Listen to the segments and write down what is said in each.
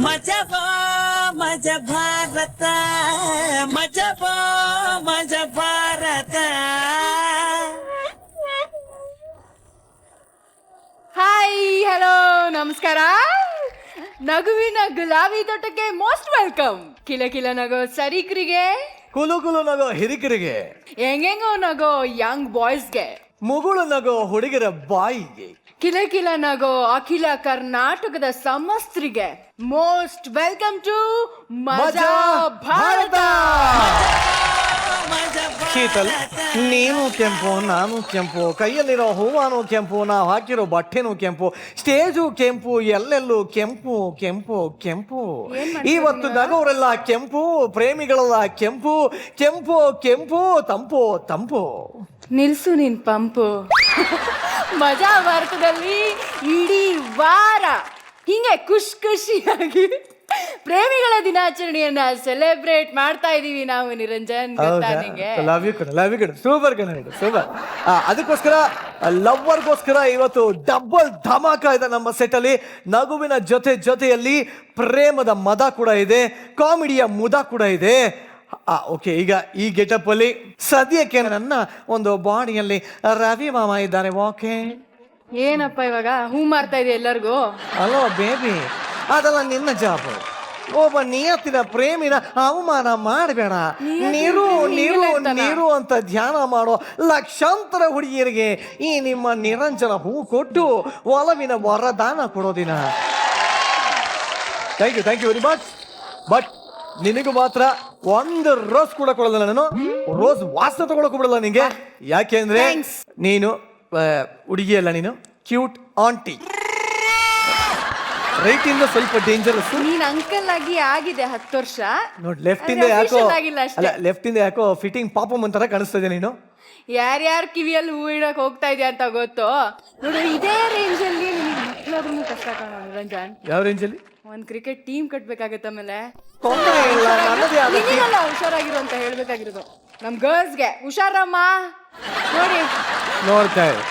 ಮಜಬೋ ಮಜ ಭಾರತ ಮಜಬೋ ಮಜ Bharat. Hi, hello, ನಮಸ್ಕಾರ. ನಗುವಿನ ಗುಲಾಬಿ ತೋಟಕ್ಕೆ ಮೋಸ್ಟ್ ವೆಲ್ಕಮ್. ಕಿಲ ಕಿಲ ನಗೋ ಸರೀಕರಿಗೆ, ಕುಲು ಕುಲು ನಗೋ ಹಿರಿಕರಿಗೆ, ಹೆಂಗೆಂಗೋ ನಗೋ ಯಂಗ್ ಬಾಯ್ಸ್ಗೆ, ಮುಗುಳು ನಗೋ ಹುಡುಗರ ಬಾಯಿಗೆ, ಕಿಲ ಕಿಲ ನಗೋ ಅಖಿಲ ಕರ್ನಾಟಕದ ಸಮಸ್ತ್ರಿಗೆ ಮೋಸ್ಟ್ ವೆಲ್ಕಮ್ ಟು ಮಜಾ ಭಾರತ. ಶೀತಲ್, ನೀನು ಕೆಂಪು, ನಾನು ಕೆಂಪು, ಕೈಯಲ್ಲಿರೋ ಹೂವಾನು ಕೆಂಪು, ನಾವು ಹಾಕಿರೋ ಬಟ್ಟೆನೂ ಕೆಂಪು, ಸ್ಟೇಜು ಕೆಂಪು, ಎಲ್ಲೆಲ್ಲೂ ಕೆಂಪು ಕೆಂಪು ಕೆಂಪು. ಇವತ್ತು ನಗೋರೆಲ್ಲ ಕೆಂಪು, ಪ್ರೇಮಿಗಳೆಲ್ಲ ಕೆಂಪು ಕೆಂಪು ಕೆಂಪು, ತಂಪು ತಂಪು. ನಿಲ್ಸು ನಿನ್ ಪಂಪು. ಮಜಾ ಭಾರತದಲ್ಲಿ ಇಡೀ ವಾರ ಹಿಂಗೆ ಖುಷಿಯಾಗಿ ಪ್ರೇಮಿಗಳ ದಿನಾಚರಣೆಯನ್ನ ಸೆಲೆಬ್ರೇಟ್ ಮಾಡ್ತಾ ಇದೀವಿ ನಾವು. ನಿರಂಜನ್, ಗೊತ್ತಾ ನಿಂಗೆ? Love you super super. ಅದಕ್ಕೋಸ್ಕರ ಲವ್ವರ್ಗೋಸ್ಕರ ಇವತ್ತು ಡಬಲ್ ಧಮಾಕ ಇದೆ ನಮ್ಮ ಸೆಟ್ ಅಲ್ಲಿ. ನಗುವಿನ ಜೊತೆಯಲ್ಲಿ ಪ್ರೇಮದ ಮದ ಕೂಡ ಇದೆ, ಕಾಮಿಡಿಯ ಮುದ ಕೂಡ ಇದೆ. ಓಕೆ, ಈಗ ಈ ಗೆಟಪ್ ಅಲ್ಲಿ ಸದ್ಯಕ್ಕೆ ನನ್ನ ಒಂದು ಬಾಡಿಯಲ್ಲಿ ರವಿ ಮಾಮ ಇದ್ದಾರೆ. ಓಕೆ, ಏನಪ್ಪ ಇವಾಗ ಹೂ ಮಾರ್ತಾ ಇದೆ ಎಲ್ಲರಿಗೂ? ಅಲೋ ಬೇಬಿ, ಅದೆಲ್ಲ ನಿನ್ನ ಜಾಬ್. ಒಬ್ಬ ನಿಯತ್ತಿನ ಪ್ರೇಮಿನ ಅವಮಾನ ಮಾಡಬೇಡ. ನೀರು ನೀರು ನೀರು ಅಂತ ಧ್ಯಾನ ಮಾಡೋ ಲಕ್ಷಾಂತರ ಹುಡುಗಿಯರಿಗೆ ಈ ನಿಮ್ಮ ನಿರಂಜನ ಹೂ ಕೊಟ್ಟು ಒಲವಿನ ವರದಾನ ಕೊಡೋದಿನ. Thank you very much. But ನಿನಗೂ ಮಾತ್ರ ಒಂದು ರೋಸ್ ಕೂಡ ಕೊಡಲ್ಲ ನಾನು. ರೋಸ್ ವಾಸನೆ ತಗೊಳಕ್ಕೂ ಬಿಡಲ್ಲ ನಿಂಗೆ. ಯಾಕೆಂದ್ರೆ ನೀನು ಹುಡುಗಿ ಅಲ್ಲ, ನೀನು ಕ್ಯೂಟ್ ಆಂಟಿ. ರೈಟ್ ಇಂದ ಸ್ವಲ್ಪ ಡೇಂಜರಸ್. ನೀನ್ ಅಂಕಲ್ ಆಗಿದೆ 10 ವರ್ಷ. ನೋಡಿ, ಲೆಫ್ಟ್ ಇಂದ ಯಾಕೋ ಫಿಟ್ಟಿಂಗ್ ಪಾಪಮ್ ಅಂತಾರ ಕಾಣಿಸ್ತಾ ಇದೆ ನೀನು. ಯಾರ್ಯಾರ ಕಿವಿಯಲ್ಲಿ ಹೂ ಇಡಕ್ ಹೋಗ್ತಾ ಇದೆಯಾ ಅಂತ ಗೊತ್ತು. ನೋಡು, ಇದೇ ರೇಂಜ್ ಅಲ್ಲಿ ಮಕ್ಕಳಾದ್ರೂ ಕಷ್ಟ ಕಾಣೋ ನಿರಂಜನ್. ಯಾವ ರೇಂಜ್ ಅಲ್ಲಿ? ಒಂದ್ ಕ್ರಿಕೆಟ್ ಟೀಮ್ ಕಟ್ಬೇಕಾಗತ್ತೆ. ಆಮೇಲೆ ತೊಂದರೆ ಇಲ್ಲ, ನಿನಗಲ್ಲ ಹುಷಾರಾಗಿರು ಅಂತ ಹೇಳ್ಬೇಕಾಗಿರೋದು. ನಮ್ ಗರ್ಲ್ಸ್ಗೆ ಹುಷಾರಮ್ಮ. ನೋಡ್ತಾ ಇರು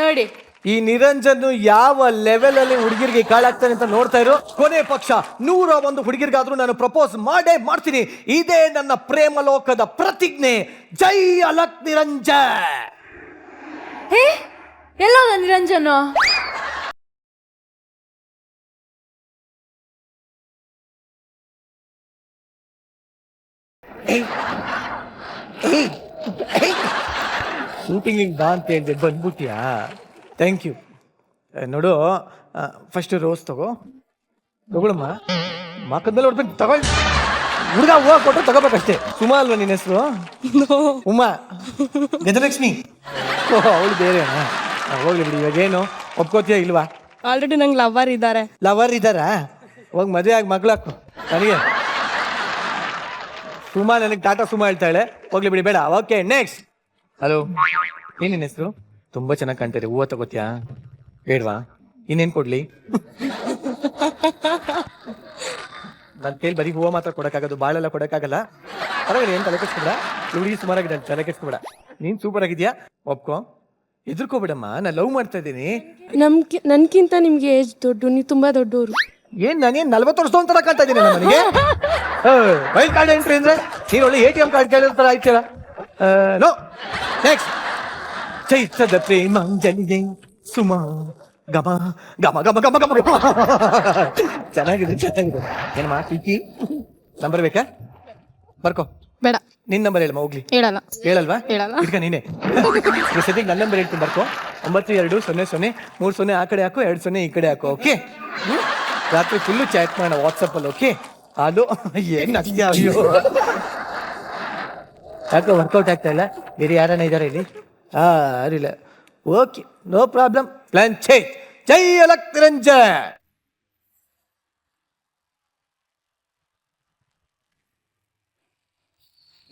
ನೋಡಿ, ಈ ನಿರಂಜನ್ ಯಾವ ಲೆವೆಲ್ ಅಲ್ಲಿ ಹುಡುಗಿರಿಗೆ ಕಾಳಾಗ್ತಾನೆ ಅಂತ ನೋಡ್ತಾ ಇರು. ಕೊನೆ ಪಕ್ಷ 101 ಹುಡುಗಿರ್ಗಾದ್ರೂ ನಾನು ಪ್ರಪೋಸ್ ಮಾಡ್ತೀನಿ. ಇದೇ ನನ್ನ ಪ್ರೇಮ ಲೋಕದ ಪ್ರತಿಜ್ಞೆ. ಜೈ ಅಲಕ್ ನಿರಂಜನ್. ಎಲ್ಲೋದ ನಿರಂಜನ್? ಶೂಟಿಂಗ್ ಬಾ ಅಂತ ಹೇಳಿದೆ, ಬಂದ್ಬಿಟ್ಯಾ? Thank you. ನೋಡು, ಫಸ್ಟ್ ರೋಸ್ ತಗೊಳಮ್ಮ. ಮಕ್ಕದಲ್ಲಿ ಹೊಡ್ಬೇಕು, ತಗೊಳ್. ಹುಡುಗ ಹೂವು ಕೊಟ್ಟರೆ ತಗೋಬೇಕಷ್ಟೇ. ಸುಮಾ ಅಲ್ವಾ ನಿನ್ನ ಹೆಸರು? ಉಮಾ ಗಜಲಕ್ಷ್ಮಿ. ಅವಳು ಬೇರೆ. ಹೋಗ್ಲಿ ಬಿಡಿ. ಇವಾಗ ಏನು ಒಪ್ಕೋತೀಯ ಇಲ್ವಾ? ಆಲ್ರೆಡಿ ನಂಗೆ ಲವರ್ ಇದ್ದಾರಾ? ಹೋಗಿ ಮದುವೆ ಆಗಿ ಮಗಳಾಕು ನನಗೆ. ಸುಮಾ ನನಗೆ ಟಾಟಾ ಸುಮಾ ಹೇಳ್ತಾಳೆ. ಹೋಗ್ಲಿ ಬಿಡಿ, ಬೇಡ. Okay, next. ಹಲೋ, ಏನ್ ನಿನ್ನ ಹೆಸರು? ತುಂಬಾ ಚೆನ್ನಾಗಿ ಕಾಣ್ತಾರೆ. ಹೂವು ತಗೋತ್ಯಾ? ಬೇಡ್ವಾ? ಇನ್ನೇನ್ ಕೊಡ್ಲಿ? ನನ್ನ ಕೈಲಿ ಬರೀ ಹೂವು ಮಾತ್ರ ಕೊಡಕ್ಕಾಗೋದು, ಬಾಳೆಲ್ಲ ಕೊಡಕ್ಕಾಗಲ್ಲ. ಪರವಾಗಿಲ್ಲ, ಏನ್ ತಲೆ ಕೆಡ್ಸ್ಕೊಬೇಡ. ಹುಡುಗಿ ಸುಮಾರಾಗಿದ್ದಾಳೆ, ತಲೆ ಕೆಡ್ಸ್ಕೊಬೇಡ. ನೀನ್ ಸೂಪರ್ ಆಗಿದ್ಯಾ, ಒಪ್ಕೋ. ಎದುರ್ಕೋಬಿಡಮ್ಮ, ನಾನು ಲವ್ ಮಾಡ್ತಾ ಇದ್ದೀನಿ. ನನ್ಕಿಂತ ನಿಮ್ಗೆ ಏಜ್ ದೊಡ್ಡ, ನೀವು ತುಂಬಾ ದೊಡ್ಡವರು. ಏನ್ ನಾನೇನ್ 40 ವರ್ಷದ ಒಂಥರ ಕಾಣ್ತಾ ಇದ್ದೀನಿ ನನಗೆ? ವೈಲ್ಡ್ ಕಾರ್ಡ್ ಎಂಟ್ರಿ ಅಂದ್ರೆ ನೀನು ಒಳ್ಳೆ ATM ಕಾರ್ಡ್ ಕೇಳಿರ್ತಾರ ಆಯ್ತೀರ. No, next. ಚೈತ್ರದ ಪ್ರೇಮಾಂಜಲಿಗೆ ಸುಮಾ ಗಮ ಗಮ ಗಮ ಗಮ ಗಮ. ಚೆನ್ನಾಗಿದೆ. ಏನಮ್ಮ ಪಿಕಿ ನಂಬರ್ ಬೇಕಾ? ಬರ್ಕೋ. ಬೇಡ, ನಿನ್ ನಂಬರ್ ಹೇಳಮ್ಮ. ಹೋಗ್ಲಿ, ಹೇಳಲ್ವಾ? ಈಗ ನೀನೆ ಸದ್ಯಕ್ಕೆ ನನ್ನ ನಂಬರ್ ಹೇಳ್ತೀನಿ. ಬರ್ಕೋ. 920030 ಆ ಕಡೆ ಹಾಕು, 20 ಈ ಕಡೆ ಹಾಕು. ಓಕೆ, ರಾತ್ರಿ ಫುಲ್ಲು ಚಾಟ್ ಮಾಡೋಣ ವಾಟ್ಸಪ್ ಅಲ್ಲಿ. ಓಕೆ, ಅದು ಏನ್ ಯಾಕೋ ವರ್ಕೌಟ್ ಆಗ್ತಾ ಇಲ್ಲ. ಬೇರೆ ಯಾರನ್ನ ಇದಾರೆ ಇಲ್ಲಿ? ಅರಿಲ್ಲ. Okay, no problem. Plan change. ಜೈ ಅಲಕ್ ನಿರಂಜನ್.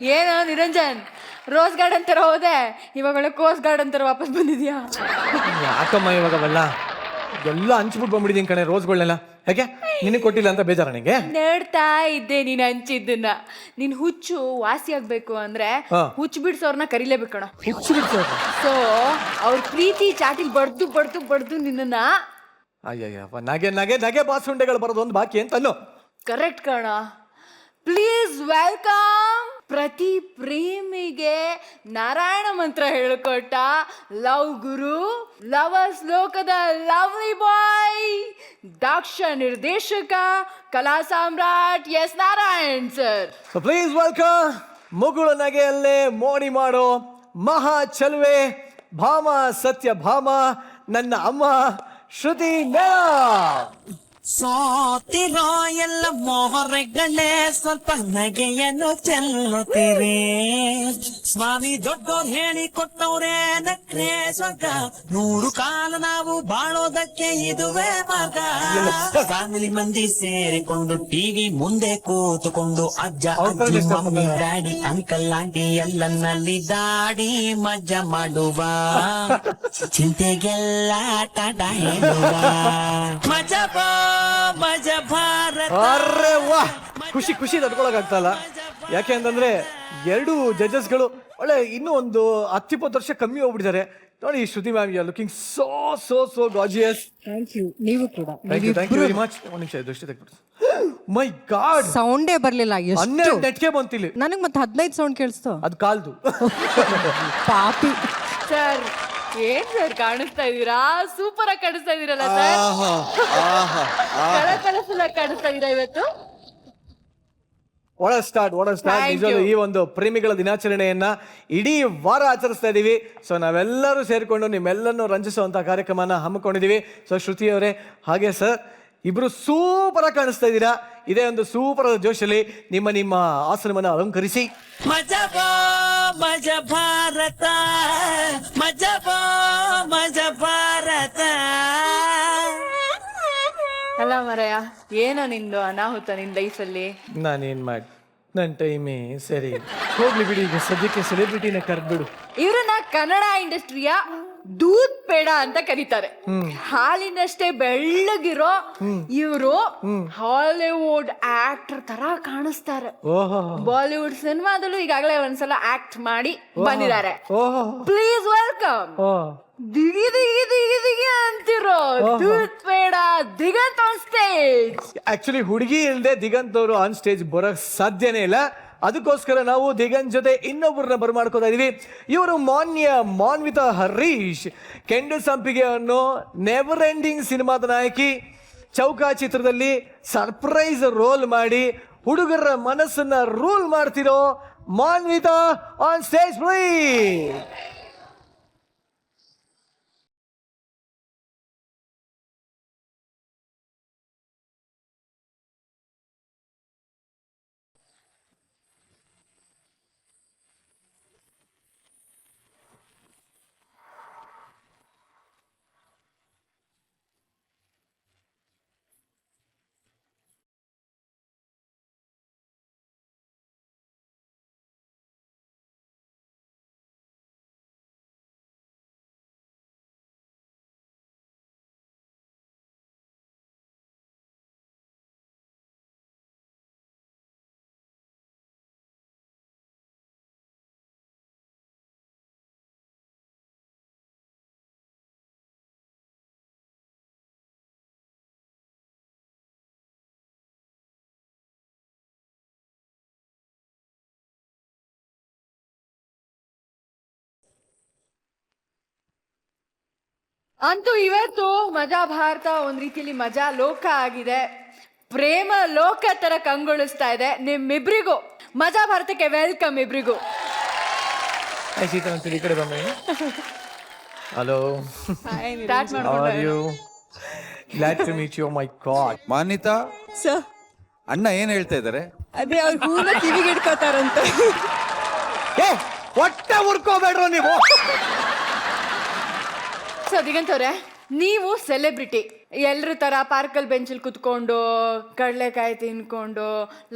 ಏನೋ ನಿರಂಜನ್, ರೋಸ್ ಗಾರ್ಡನ್ ತರ ಹೋದೆ, ಇವಾಗ ಕೋಸ್ಟ್ ಗಾರ್ಡನ್ ತರ ವಾಪಸ್ ಬಂದಿದ್ಯಾ? ಯಾಕಮ್ಮ ಇವಾಗವಲ್ಲ? ಎಲ್ಲ ಹಂಚ್ಬಿಟ್ಟು ಬಂದ್ಬಿಟ್ಟಿದ್ದೀನಿ ಕಣೆ ರೋಸ್ಗಳನ್ನೆಲ್ಲ. ಯಾಕೆ ನಿನಗೆ ಕೊಟ್ಟಿಲ್ಲ ಅಂತ ಬೇಜಾರ ನಿಂಗೆ? ನೋಡ್ತಾ ಇದ್ದೆ ನೀನ್ ಹಂಚಿದ್ದನ್ನ. ನಿನ್ ಹುಚ್ಚು ವಾಸಿ ಆಗ್ಬೇಕು ಅಂದ್ರೆ ಹುಚ್ಚು ಬಿಡ್ಸೋರ್ನ ಕರಿಲೇಬೇಕಣ. ಹುಚ್ಚು ಬಿಡ್ಸೋರು. ಸೊ ಅವ್ರ ಪ್ರೀತಿ ಚಾಟಿಲ್ ಬಡ್ದು ಬಡ್ದು ಬಡ್ದು ನಿನ್ನ. ಅಯ್ಯಯ್ಯಪ್ಪ, ನಗೆ ನಗೆ ನಗೆ ಬಾಸುಂಡೆಗಳು ಬರೋದು ಒಂದು ಬಾಕಿ ಅಂತ ಅನ್ನು. ಕರೆಕ್ಟ್ ಕಣ. ಪ್ಲೀಸ್ ವೆಲ್ಕಮ್ ಪ್ರತಿ ಪ್ರೇಮಿಗೆ ನಾರಾಯಣ ಮಂತ್ರ ಹೇಳಿಕೊಟ್ಟ ಲವ್ ಗುರು, ಲವರ್ಸ್ ಲೋಕದ ಲವ್ಲಿ ಬಾಯ್, ದಕ್ಷ ನಿರ್ದೇಶಕ, ಕಲಾ ಸಾಮ್ರಾಟ್ S Narayan sir. So please welcome ಮುಗುಳು ನಗೆಯಲ್ಲೇ ಮೋಡಿ ಮಾಡೋ ಮಹಾ ಚಲುವೆ ಭಾಮ, ಸತ್ಯ ಭಾಮ, ನನ್ನ ಅಮ್ಮ ಶ್ರುತಿ ಮೇಡಮ್. ಸೋತಿರೋ ಎಲ್ಲ ಮೋಹರೆಗಳೇ ಸ್ವಲ್ಪ ನಗೆಯನ್ನು ಚೆಲ್ಲುತ್ತೀರಿ. ಸ್ವಾಮಿ ದೊಡ್ಡೋರ್ ಹೇಳಿ ಕೊಟ್ಟವ್ರೆ ನಕ್ರೆ ಸ್ವರ್ಗ, 100 ಕಾಲ ನಾವು ಬಾಳೋದಕ್ಕೆ ಇದುವೇ ಮಾರ್ಗ. ಫ್ಯಾಮಿಲಿ ಮಂದಿ ಸೇರಿಕೊಂಡು ಟಿವಿ ಮುಂದೆ ಕೂತುಕೊಂಡು ಅಜ್ಜ ಅಜ್ಜಿ ಮಮ್ಮಿ ಡ್ಯಾಡಿ ಅಂಕಲ್ ಆಂಟಿ ಎಲ್ಲನಲ್ಲಿ ದಾಡಿ ಮಜ್ಜಾ ಮಾಡುವ, ಚಿಂತೆಗೆಲ್ಲ ಟಾಟ ಹೇಳುವ. ಮಜಾ ಮಜಾ ಭಾರತ. ಅರೆ ವಾ, ಖುಷಿ ಖುಷಿ ತಡ್ಕೊಳಕ್ಕಾಗ್ತಲ್ಲ. ಯಾಕೆ ಅಂತಂದ್ರೆ 2 ಜಡ್ಜಸ್ಗಳು ಒಳ್ಳೆ ಇನ್ನೂ ಒಂದು 10-20 ವರ್ಷ ಕಮ್ಮಿ ಹೋಗ್ಬಿಟ್ಟಿದ್ದಾರೆ ನೋಡಿ. Shruti ma'am you are looking so so so gorgeous. Thank you. ನೀವು ಕೂಡ. Thank you very much. ಒಂದು ನಿಮಿಷ ದೃಷ್ಟಿ ತೆಗ್ಬಿಟ್ಟು. ಮೈ ಗಾಡ್, ಸೌಂಡೇ ಬರ್ಲಿಲ್ಲ. 12 ನೆಟ್ಗೆ ಬಂತಿಲ್ಲ. ನನಗೆ ಮತ್ತೆ 15 ಸೌಂಡ್ ಕೇಳಿಸ್ತು. ಅದು ಕಾಲ್ದು. ಪಾಪಿ ಸರ್ ಏನ್ ಸರ್ ಕಾಣಿಸ್ತಾ ಇದೀರಾ? ಸೂಪರ್ ಆಗಿ ಕಾಣಿಸ್ತಾ ಇದೀರಲ್ಲ ಸರ್. ಕಲರ್ಫುಲ್ ಆಗಿ ಕಾಣಿಸ್ತಾ ಇದೀರಾ ಇವತ್ತು. ಒಳ ಸ್ಟಾರ್ಟ್ ನಿಜವಾಗ್ಲೂ ಈ ಒಂದು ಪ್ರೇಮಿಗಳ ದಿನಾಚರಣೆಯನ್ನ ಇಡೀ ವಾರ ಆಚರಿಸ್ತಾ ಇದೀವಿ. ಸೊ ನಾವೆಲ್ಲರೂ ಸೇರಿಕೊಂಡು ನಿಮ್ಮೆಲ್ಲರನ್ನು ರಂಜಿಸುವಂತ ಕಾರ್ಯಕ್ರಮನ ಹಮ್ಮಿಕೊಂಡಿದೀವಿ. ಸೊ ಶ್ರುತಿ ಅವರೇ ಹಾಗೆ ಸರ್ ಇಬ್ರು ಸೂಪರ್ ಆಗಿ ಕಾಣಿಸ್ತಾ ಇದ್ದೀರಾ. ಇದೇ ಒಂದು ಸೂಪರ್ ಜೋಶಲ್ಲಿ ನಿಮ್ಮ ಆಸನವನ್ನ ಅಲಂಕರಿಸಿ. ಮಜಾ ಮಜಾ ಭಾರತ, ಮಜಾ ಮಜಾ ಭಾರತ. ಅಲ್ಲ ಮರಯ, ಏನೋ ನಿಂದು ಅನಾಹುತ ನಿನ್ ಲೈಫಲ್ಲಿ? ನಾನೇನ್ ಮಾಡಿ ನನ್ನ ಟೈಮೇ ಸರಿ ಹೋಗ್ಲಿ ಬಿಡಿ. ಈಗ ಸದ್ಯಕ್ಕೆ ಸೆಲೆಬ್ರಿಟಿನ ಕರೆದ್ಬಿಡು. ಇವ್ರನ್ನ ಕನ್ನಡ ಇಂಡಸ್ಟ್ರಿಯ ದೂದ್ ಪೇಡ ಅಂತ ಕರೀತಾರೆ. ಹಾಲಿನಷ್ಟೇ ಬೆಳ್ಳಗಿರೋ ಇವರು ಹಾಲಿವುಡ್ ಆಕ್ಟರ್ ತರ ಕಾಣಿಸ್ತಾರೆ. ಬಾಲಿವುಡ್ ಸಿನಿಮಾದಲ್ಲೂ ಈಗಾಗಲೇ ಒಂದ್ಸಲ ಆಕ್ಟ್ ಮಾಡಿ ಬಂದಿದ್ದಾರೆ. ಪ್ಲೀಸ್ ವೆಲ್ಕಮ್ ದಿಗಿ ದಿಗಿ ದಿಗಿ ದಿಗಿ ಅಂತಿರೋ doodh peda Diganth on stage. Actually ಹುಡುಗಿ ಇಲ್ಲದೆ ದಿಗಂತ್ ಅವರು ಆನ್ ಸ್ಟೇಜ್ ಬರೋಕ್ ಸಾಧ್ಯನೇ ಇಲ್ಲ. ಅದಕ್ಕೋಸ್ಕರ ನಾವು ದಿಗಂತ್ ಜೊತೆ ಇನ್ನೊಬ್ಬರನ್ನ ಬರ್ಮಾಡ್ಕೋತಾ ಇದೀವಿ. ಇವರು ಮಾನ್ಯ ಮಾನ್ವಿತಾ ಹರೀಶ್, ಕೆಂಡು ಸಂಪಿಗೆ ಅನ್ನೋ ನೆವರ್ ಎಂಡಿಂಗ್ ಸಿನಿಮಾದ ನಾಯಕಿ. ಚೌಕ ಚಿತ್ರದಲ್ಲಿ ಸರ್ಪ್ರೈಸ್ ರೋಲ್ ಮಾಡಿ ಹುಡುಗರ ಮನಸ್ಸನ್ನ ರೂಲ್ ಮಾಡ್ತಿರೋ ಮಾನ್ವಿತಾ ಆನ್ ಸ್ಟೇಜ್ ಪ್ಲೀಸ್. ಅಂತೂ ಇವತ್ತು ಮಜಾ ಭಾರತ ಒಂದ್ ರೀತಿಯಲ್ಲಿ ಮಜಾ ಲೋಕ ಆಗಿದೆ. ಪ್ರೇಮ ಲೋಕ ತರ ಕಂಗೊಳಿಸ್ತಾ ಇದೆ. ನಿಮ್ಮಿಬ್ರಿಗೂ ಮಜಾ ಭಾರತಕ್ಕೆ ವೆಲ್ಕಮ್ ಇಬ್ರಿಗೂ. ಈ ಕಡೆ ಬನ್ನಿ. ಹಲೋ, ಸ್ಟಾರ್ಟ್ ಮಾಡ್ಕೊಂಡು. Glad to meet you. My god. Manvitha sir, ಅಣ್ಣ ಏನ್ ಹೇಳ್ತಾ ಇದಾರೆ? ಅದೇ ಅವ್ರ ಹೂನ ಕಿವಿಗೆ ಇಟ್ಕೋತಾರಂತ. ಏ ಹೊಟ್ಟೆ ಉರ್ಕೋಬೇಡ್ರು ನೀವು. ಸೊ ದಿಗಂತ್ ಅವ್ರೆ, ನೀವು ಸೆಲೆಬ್ರಿಟಿ. ಎಲ್ರ ತರ ಪಾರ್ಕಲ್ ಬೆಂಚಲ್ಲಿ ಕುತ್ಕೊಂಡು ಕಡಲೆಕಾಯಿ ತಿನ್ಕೊಂಡು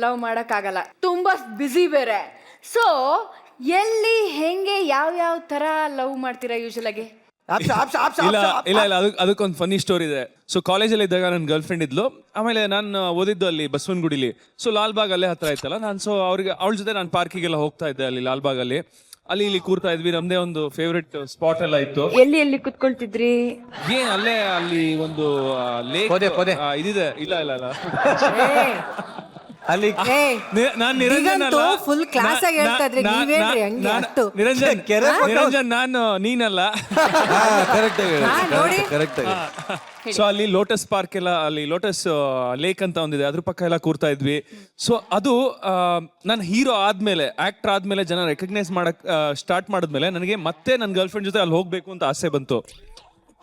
ಲವ್ ಮಾಡಕ್ಕಾಗಲ್ಲ, ತುಂಬಾ ಬ್ಯುಸಿ ಬೇರೆ. ಸೊ ಎಲ್ಲಿ ಹೆಂಗೆ ಯಾವ ತರ ಲವ್ ಮಾಡ್ತೀರಾ ಯೂಶಲ್ ಆಗಿ? ಇಲ್ಲ ಇಲ್ಲ ಇಲ್ಲ ಅದಕ್ಕೊಂದು ಫನ್ನಿ ಸ್ಟೋರಿ ಇದೆ. ಸೊ ಕಾಲೇಜಲ್ಲಿ ಇದ್ದಾಗ ನನ್ನ ಗರ್ಲ್ ಫ್ರೆಂಡ್ ಇದ್ಲು. ಆಮೇಲೆ ನಾನು ಓದಿದ್ದು ಅಲ್ಲಿ ಬಸವನಗುಡಿಲಿ. ಸೊ ಲಾಲ್ಬಾಗ್ ಅಲ್ಲೇ ಹತ್ರ ಇತ್ತಲ್ಲ, ನಾನು ಸೊ ಅವ್ರಿಗೆ ಅವಳ ಜೊತೆ ನಾನು ಪಾರ್ಕಿಗೆಲ್ಲ ಹೋಗ್ತಾ ಇದ್ದೆ ಅಲ್ಲಿ ಲಾಲ್ಬಾಗಲ್ಲಿ. ಇಲ್ಲಿ ಕೂರ್ತಾ ಇದ್ವಿ, ನಮ್ದೇ ಒಂದು ಫೇವ್ರೆಟ್ ಸ್ಪಾಟ್ ಎಲ್ಲ ಇತ್ತು. ಎಲ್ಲಿ ಕುತ್ಕೊಳ್ತಿದ್ರಿ? ಏನ್ ಅಲ್ಲೇ ಅಲ್ಲಿ ಒಂದು ಲೇಕ್ ಇದಿದೆ. ಇಲ್ಲ ಇಲ್ಲ ಇಲ್ಲ ಅಲ್ಲಿ ನಾನ್ ನಿರಂಜನ್ ಅಲ್ಲ, ಫುಲ್ ಕ್ಲಾಸ್ ಆಗಿ ಹೇಳ್ತಾ ಇದ್ರಿ, ನೀವೇನ್ರಿ ಹಂಗೆ ಅಷ್ಟು? ನಿರಂಜನ್ ನಾನು ನೀನಲ್ಲ. ನೋಡಿ. ಕರೆಕ್ಟ್ ಸೊ ಅಲ್ಲಿ ಲೋಟಸ್ ಪಾರ್ಕ್ ಎಲ್ಲ, ಅಲ್ಲಿ ಲೋಟಸ್ ಲೇಕ್ ಅಂತ ಒಂದಿದೆ, ಅದ್ರ ಪಕ್ಕ ಎಲ್ಲ ಕೂರ್ತಾ ಇದ್ವಿ. ಸೊ ಅದು ನಾನು ಹೀರೋ ಆದ್ಮೇಲೆ, ಆಕ್ಟರ್ ಆದ್ಮೇಲೆ ಜನ ರೆಕಗ್ನೈಸ್ ಮಾಡಕ್ ಸ್ಟಾರ್ಟ್ ಮಾಡಿದ್ಮೇಲೆ ನನಗೆ ಮತ್ತೆ ನನ್ನ ಗರ್ಲ್ ಫ್ರೆಂಡ್ ಜೊತೆ ಅಲ್ಲಿ ಹೋಗ್ಬೇಕು ಅಂತ ಆಸೆ ಬಂತು.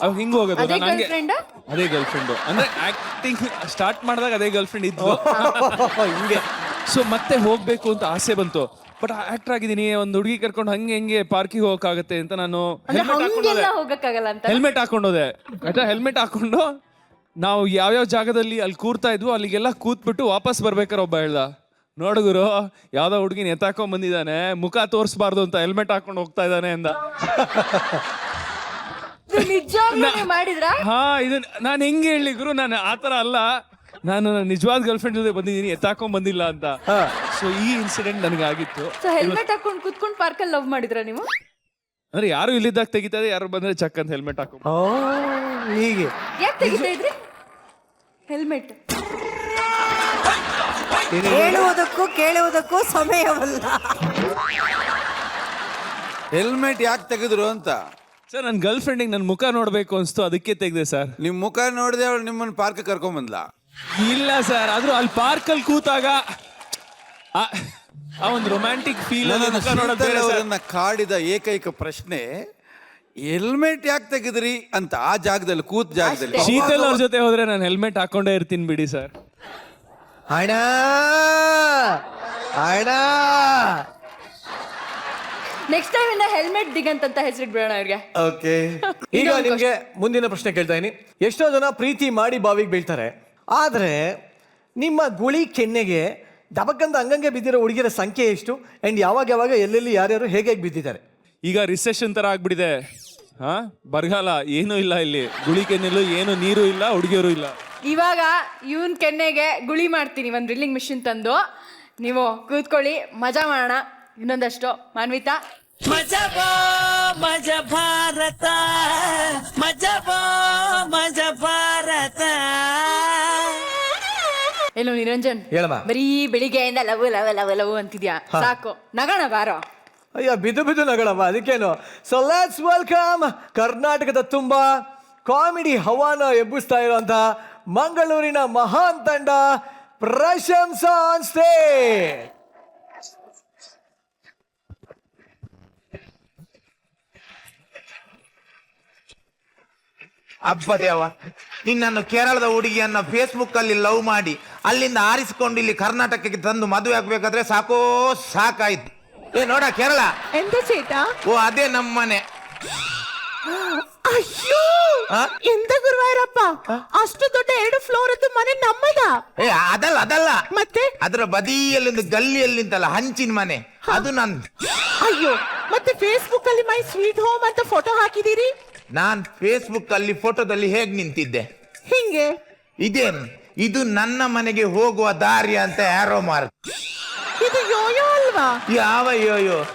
ಅವ್ ಹಿಂಗ್ ಹೋಗೋದು ಅದೇ ನಂಗೆ girlfriend? ಅದೇ ಗರ್ಲ್ ಫ್ರೆಂಡ್ ಅಂದ್ರೆ ಆಕ್ಟಿಂಗ್ ಸ್ಟಾರ್ಟ್ ಮಾಡಿದಾಗ ಅದೇ ಗರ್ಲ್ ಫ್ರೆಂಡ್ ಇದ್ವು. ಹಿಂಗೆ ಸೊ ಮತ್ತೆ ಹೋಗ್ಬೇಕು ಅಂತ ಆಸೆ ಬಂತು. ಬಟ್ ಆಕ್ಟರ್ ಆಗಿದ್ದೀನಿ, ಒಂದು ಹುಡುಗಿ ಕರ್ಕೊಂಡು ಹಂಗೆ ಹೆಂಗೆ ಪಾರ್ಕಿಗೆ ಹೋಗಕ್ಕಾಗತ್ತೆ ಅಂತ ನಾನು ಹಂಗೆಲ್ಲ ಹೋಗಕ್ಕಾಗಲ್ಲ ಅಂತ ಹೆಲ್ಮೆಟ್ ಹಾಕೊಂಡೋದೆ. ಆಯ್ತಾ, ಹೆಲ್ಮೆಟ್ ಹಾಕೊಂಡು ನಾವು ಯಾವ್ಯಾವ ಜಾಗದಲ್ಲಿ ಅಲ್ಲಿ ಕೂರ್ತಾ ಇದ್ವು ಅಲ್ಲಿಗೆಲ್ಲ ಕೂತ್ಬಿಟ್ಟು ವಾಪಸ್ ಬರ್ಬೇಕಾರೆ ಒಬ್ಬ ಹೇಳ್ದ, ನೋಡುಗುರು ಯಾವ್ದೋ ಹುಡುಗಿನ ಎತ್ತಾಕೊಂಡ್ ಬಂದಿದ್ದಾನೆ, ಮುಖ ತೋರಿಸ್ಬಾರ್ದು ಅಂತ ಹೆಲ್ಮೆಟ್ ಹಾಕೊಂಡು ಹೋಗ್ತಾ ಇದ್ದಾನೆ ಅಂದ. ನಿಜವಾಗ್ಲೂ ಮಾಡಿದ್ರ? ಹಾ, ಇದು ನಾನು ಹೆಂಗೆ ಹೇಳಿ ಗುರು, ನಾನು ಆತರ ಅಲ್ಲ, ನಾನು ನನ್ನ ನಿಜವಾದ ಗರ್ಲ್ ಫ್ರೆಂಡ್ ಜೊತೆ ಬಂದಿದ್ದೀನಿ, ಎತ್ತಾಕೊಂಡ್ ಬಂದಿಲ್ಲ ಅಂತ. ಸೊ ಈ ಇನ್ಸಿಡೆಂಟ್ ನನಗೆ ಆಗಿತ್ತು. ಸೊ ಹೆಲ್ಮೆಟ್ ಹಾಕೊಂಡು ಕುತ್ಕೊಂಡು ಪಾರ್ಕಲ್ಲಿ ಲವ್ ಮಾಡಿದ್ರ ನೀವು? ಅಂದ್ರೆ ಯಾರು ಇಲ್ಲಿದ್ದಾಗ ತೆಗಿತಾ ಇದೆ, ಯಾರು ಬಂದ್ರೆ ಚಕ್ ಅಂತ ಹೆಲ್ಮೆಟ್ ಹಾಕೊಂಡ್. ಹೀಗೆ ಯಾಕೆ ತೆಗಿತಾ ಇದ್ರಿ ಹೆಲ್ಮೆಟ್? ಹೇಳುವುದಕ್ಕೂ ಕೇಳುವುದಕ್ಕೂ ಸಮಯವಲ್ಲ. ಹೆಲ್ಮೆಟ್ ಯಾಕೆ ತೆಗೆದ್ರು ಅಂತ ಸರ್, ನನ್ನ ಗರ್ಲ್ ಫ್ರೆಂಡಿಗೆ ನನ್ನ ಮುಖ ನೋಡ್ಬೇಕು ಅನ್ಸ್ತು, ಅದಕ್ಕೆ ತೆಗ್ದೆ ಸರ್. ನಿಮ್ ಮುಖ ನೋಡಿದೆ ಅವಳು ನಿಮ್ಮನ್ನ ಪಾರ್ಕ್ ಕರ್ಕೊಂಡ್ ಬಂದ್ಲಾ? ಇಲ್ಲ ಸರ್, ಆದ್ರೂ ಅಲ್ಲಿ ಪಾರ್ಕಲ್ಲಿ ಕೂತಾಗ ಆ ಒಂದು ರೊಮ್ಯಾಂಟಿಕ್ ಫೀಲ್ ಅವರನ್ನ ಕಾಡಿದ ಏಕೈಕ ಪ್ರಶ್ನೆ ಹೆಲ್ಮೆಟ್ ಯಾಕೆ ತೆಗೆದ್ರಿ ಅಂತ. ಆ ಜಾಗದಲ್ಲಿ ಕೂತ್ ಜಾಗದಲ್ಲಿ ಶೀತಲ್ ಅವ್ರ ಜೊತೆ ಹೋದ್ರೆ ನಾನು ಹೆಲ್ಮೆಟ್ ಹಾಕೊಂಡೇ ಇರ್ತೀನಿ ಬಿಡಿ ಸರ್. ಅಣ್ಣ ಅಣ್ಣ ನೆಕ್ಸ್ಟ್ ಟೈಮ್ ಇಂದ ಹೆಲ್ಮೆಟ್ ದಿಗಂತ್ ಅಂತ ಹೆಸರಿಟ್ಬಿಡೋಣ ಅವ್ರಿಗೆ. ಓಕೆ, ಈಗ ನಿಮ್ಗೆ ಮುಂದಿನ ಪ್ರಶ್ನೆ ಕೇಳ್ತಾ ಇದೀನಿ. ಎಷ್ಟೋ ಜನ ಪ್ರೀತಿ ಮಾಡಿ ಬಾವಿಗೆ ಬೀಳ್ತಾರೆ, ಆದ್ರೆ ನಿಮ್ಮ ಗುಳಿ ಕೆನ್ನೆಗೆ ದಬಕ್ಕಂತ ಹಂಗಂಗೆ ಬಿದ್ದಿರೋ ಹುಡುಗಿಯರ ಸಂಖ್ಯೆ ಎಷ್ಟು ಅಂಡ್ ಯಾವಾಗ ಎಲ್ಲೆಲ್ಲಿ ಯಾರ್ಯಾರು ಹೇಗೆ ಬಿದ್ದಿದ್ದಾರೆ? ಈಗ ರಿಸೆಷನ್ ತರ ಆಗ್ಬಿಟ್ಟಿದೆ. ಹಾ, ಬರಗಾಲ, ಏನೂ ಇಲ್ಲ ಇಲ್ಲಿ, ಗುಳಿ ಕೆನ್ನೆಲ್ಲೂ ಏನು ನೀರು ಇಲ್ಲ, ಹುಡುಗಿಯರು ಇಲ್ಲ. ಇವಾಗ ಇವನ್ ಕೆನ್ನೆಗೆ ಗುಳಿ ಮಾಡ್ತೀನಿ, ಒಂದು ಡ್ರಿಲ್ಲಿಂಗ್ ಮಿಷಿನ್ ತಂದು. ನೀವು ಕೂತ್ಕೊಳ್ಳಿ, ಮಜಾ ಮಾಡೋಣ. ಇನ್ನೊಂದಷ್ಟು ಮಾನ್ವಿತಾ. मजा बो मजा भारत मजा बो मजा भारत. ಎಲ್ಲೋ ನಿರಂಜನ್, ಹೇಳಮ್ಮ. ಬರೀ ಬೆಳಿಗ್ಗೆಯಿಂದ ಲವ್ ಲವ್ ಲವ್ ಲವ್ ಅಂತಿದ್ಯಾ, ಸಾಕು, ನಗೋಣ ಬಾರೋ. ಅಯ್ಯ, ಬಿದ್ದು ನಗಳಮ್ಮ, ಅದಕ್ಕೇನು. ಸೊ ಲೆಟ್ಸ್ ವೆಲ್ಕಮ್ ಕರ್ನಾಟಕದ ತುಂಬಾ ಕಾಮಿಡಿ ಹವಾನ ಎಬ್ಬಿಸ್ತಾ ಇರುವಂತ ಮಂಗಳೂರಿನ ಮಹಾನ್ ತಂಡ ಪ್ರಶಂಸಾ ಆನ್ ಸ್ಟೇಜ್. ಅಬ್ಬದೇವ, ನಿನ್ನನ್ನು ಕೇರಳದ ಹುಡುಗಿಯನ್ನ ಫೇಸ್ಬುಕ್ ಅಲ್ಲಿ ಲವ್ ಮಾಡಿ ಅಲ್ಲಿಂದ ಆರಿಸಿಕೊಂಡು ಇಲ್ಲಿ ಕರ್ನಾಟಕಕ್ಕೆ ತಂದು ಮದುವೆ ಆಗ್ಬೇಕಾದ್ರೆ ಸಾಕಾಯ್ತು. ನೋಡ ಕೇರಳ ಎಂತ ಚೇಟಾ? ಓ ಅದೇ ನಮ್ಮನೆ. ಅಯ್ಯೋ, ಎಂತ ಗುರುವಾರಪ್ಪ, ಅಷ್ಟು ದೊಡ್ಡ 2 ಫ್ಲೋರ್ ಮನೆ ನಮ್ಮದ? ಅದಲ್ಲ ಮತ್ತೆ ಅದರ ಬದಿಯಲ್ಲಿ ಗಲ್ಲಿಯಲ್ಲಿ ನಿಂತಲ್ಲ ಹಂಚಿನ ಮನೆ, ಅದು ನಂದು. ಅಯ್ಯೋ, ಮತ್ತೆ ಫೇಸ್ಬುಕ್ ಅಲ್ಲಿ ಮೈ ಸ್ವೀಟ್ ಹೋಮ್ ಅಂತ ಫೋಟೋ ಹಾಕಿದೀರಿ? ನಾನ್ ಫೇಸ್ಬುಕ್ ಅಲ್ಲಿ ಫೋಟೋದಲ್ಲಿ ಹೇಗ್ ನಿಂತಿದ್ದೆ ಹಿಂಗೆ? ಇದೇನು, ಇದು ನನ್ನ ಮನೆಗೆ ಹೋಗುವ ದಾರಿ ಅಂತ ಯಾರೋ ಮಾರ್ಕ್. ಇದು ಯೋಯೋ ಅಲ್ವಾ? ಯಾವ ಯೋಯೋ?